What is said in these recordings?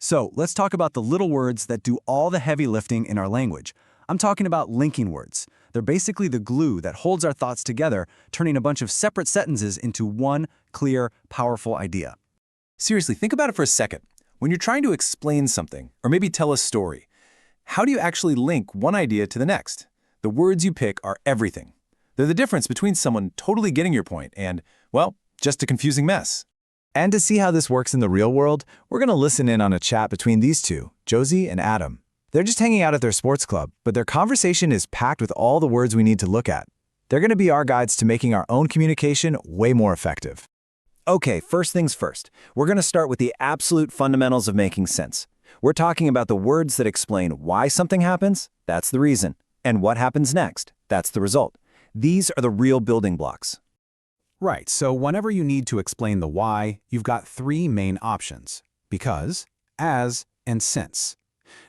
So let's talk about the little words that do all the heavy lifting in our language. I'm talking about linking words. They're basically the glue that holds our thoughts together, turning a bunch of separate sentences into one clear, powerful idea. Seriously, think about it for a second. When you're trying to explain something, or maybe tell a story, how do you actually link one idea to the next? The words you pick are everything. They're the difference between someone totally getting your point and, well, just a confusing mess. And to see how this works in the real world, we're going to listen in on a chat between these two, Josie and Adam. They're just hanging out at their sports club, but their conversation is packed with all the words we need to look at. They're going to be our guides to making our own communication way more effective. Okay, first things first. We're going to start with the absolute fundamentals of making sense. We're talking about the words that explain why something happens, that's the reason, and what happens next, that's the result. These are the real building blocks. Right, so whenever you need to explain the why, you've got three main options: because, as, and since.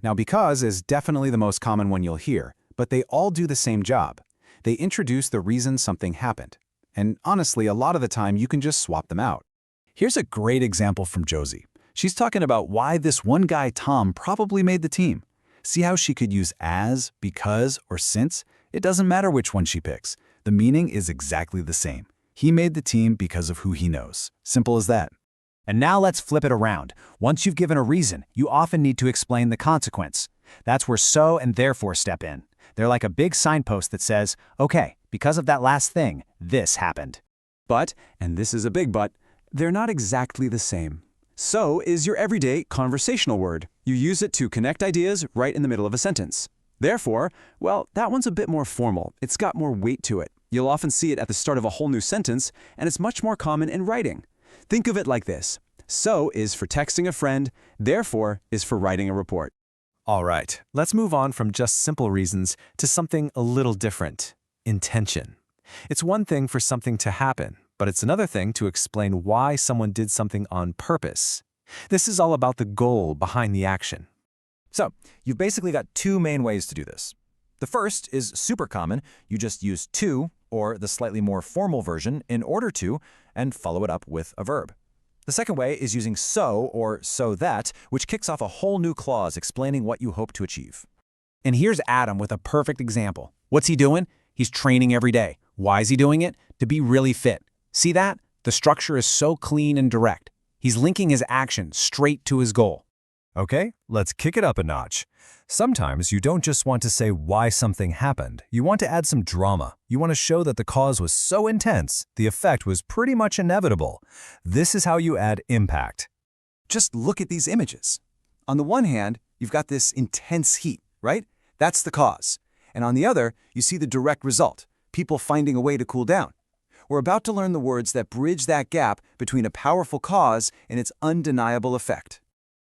Now, because is definitely the most common one you'll hear, but they all do the same job. They introduce the reason something happened. And honestly, a lot of the time you can just swap them out. Here's a great example from Josie. She's talking about why this one guy, Tom, probably made the team. See how she could use as, because, or since? It doesn't matter which one she picks. The meaning is exactly the same. He made the team because of who he knows. Simple as that. And now let's flip it around. Once you've given a reason, you often need to explain the consequence. That's where so and therefore step in. They're like a big signpost that says, okay, because of that last thing, this happened. But, and this is a big but, they're not exactly the same. So is your everyday conversational word. You use it to connect ideas right in the middle of a sentence. Therefore, well, that one's a bit more formal. It's got more weight to it. You'll often see it at the start of a whole new sentence, and it's much more common in writing. Think of it like this. So is for texting a friend, therefore is for writing a report. All right, let's move on from just simple reasons to something a little different: intention. It's one thing for something to happen, but it's another thing to explain why someone did something on purpose. This is all about the goal behind the action. So, you've basically got two main ways to do this. The first is super common. You just use to, or the slightly more formal version, in order to, and follow it up with a verb. The second way is using so or so that, which kicks off a whole new clause explaining what you hope to achieve. And here's Adam with a perfect example. What's he doing? He's training every day. Why is he doing it? To be really fit. See that? The structure is so clean and direct. He's linking his action straight to his goal. Okay, let's kick it up a notch. Sometimes you don't just want to say why something happened. You want to add some drama. You want to show that the cause was so intense, the effect was pretty much inevitable. This is how you add impact. Just look at these images. On the one hand, you've got this intense heat, right? That's the cause. And on the other, you see the direct result, people finding a way to cool down. We're about to learn the words that bridge that gap between a powerful cause and its undeniable effect.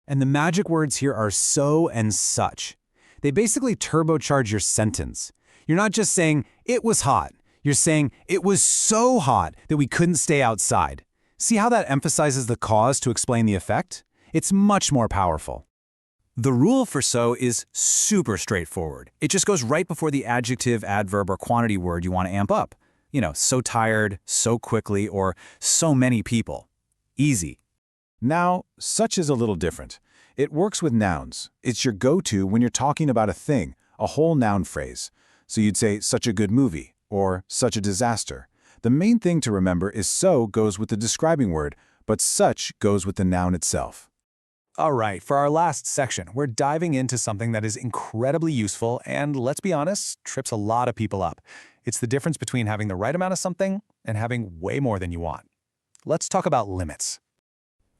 And the magic words here are so and such. They basically turbocharge your sentence. You're not just saying, it was hot. You're saying, it was so hot that we couldn't stay outside. See how that emphasizes the cause to explain the effect? It's much more powerful. The rule for so is super straightforward. It just goes right before the adjective, adverb, or quantity word you want to amp up. You know, so tired, so quickly, or so many people. Easy. Now, such is a little different. It works with nouns. It's your go-to when you're talking about a thing, a whole noun phrase. So you'd say, such a good movie, or such a disaster. The main thing to remember is so goes with the describing word, but such goes with the noun itself. All right, for our last section, we're diving into something that is incredibly useful and, let's be honest, trips a lot of people up. It's the difference between having the right amount of something and having way more than you want. Let's talk about limits.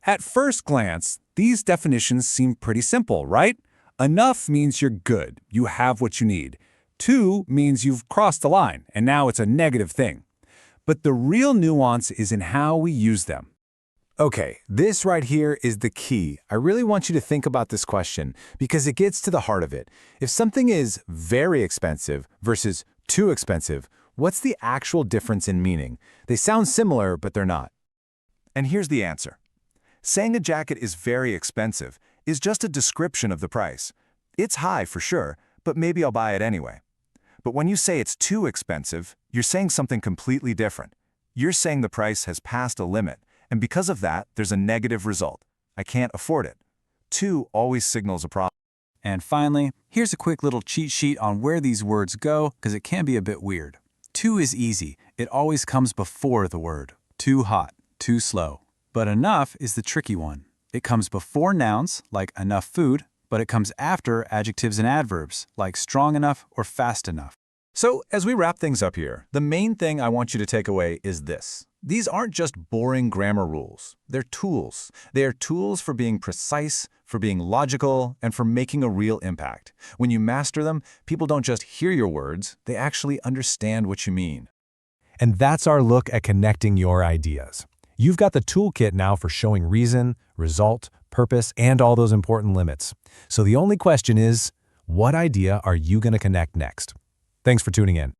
At first glance, these definitions seem pretty simple, right? Enough means you're good, you have what you need. To means you've crossed the line, and now it's a negative thing. But the real nuance is in how we use them. Okay, this right here is the key. I really want you to think about this question because it gets to the heart of it. If something is very expensive versus too expensive, what's the actual difference in meaning? They sound similar, but they're not. And here's the answer. Saying a jacket is very expensive is just a description of the price. It's high for sure, but maybe I'll buy it anyway. But when you say it's too expensive, you're saying something completely different. You're saying the price has passed a limit, and because of that, there's a negative result. I can't afford it. 2 always signals a problem. And finally, here's a quick little cheat sheet on where these words go, because it can be a bit weird. Too is easy. It always comes before the word. Too hot, too slow. But enough is the tricky one. It comes before nouns, like enough food, but it comes after adjectives and adverbs, like strong enough or fast enough. So, as we wrap things up here, the main thing I want you to take away is this. These aren't just boring grammar rules. They're tools. They are tools for being precise, for being logical, and for making a real impact. When you master them, people don't just hear your words, they actually understand what you mean. And that's our look at connecting your ideas. You've got the toolkit now for showing reason, result, purpose, and all those important limits. So the only question is, what idea are you going to connect next? Thanks for tuning in.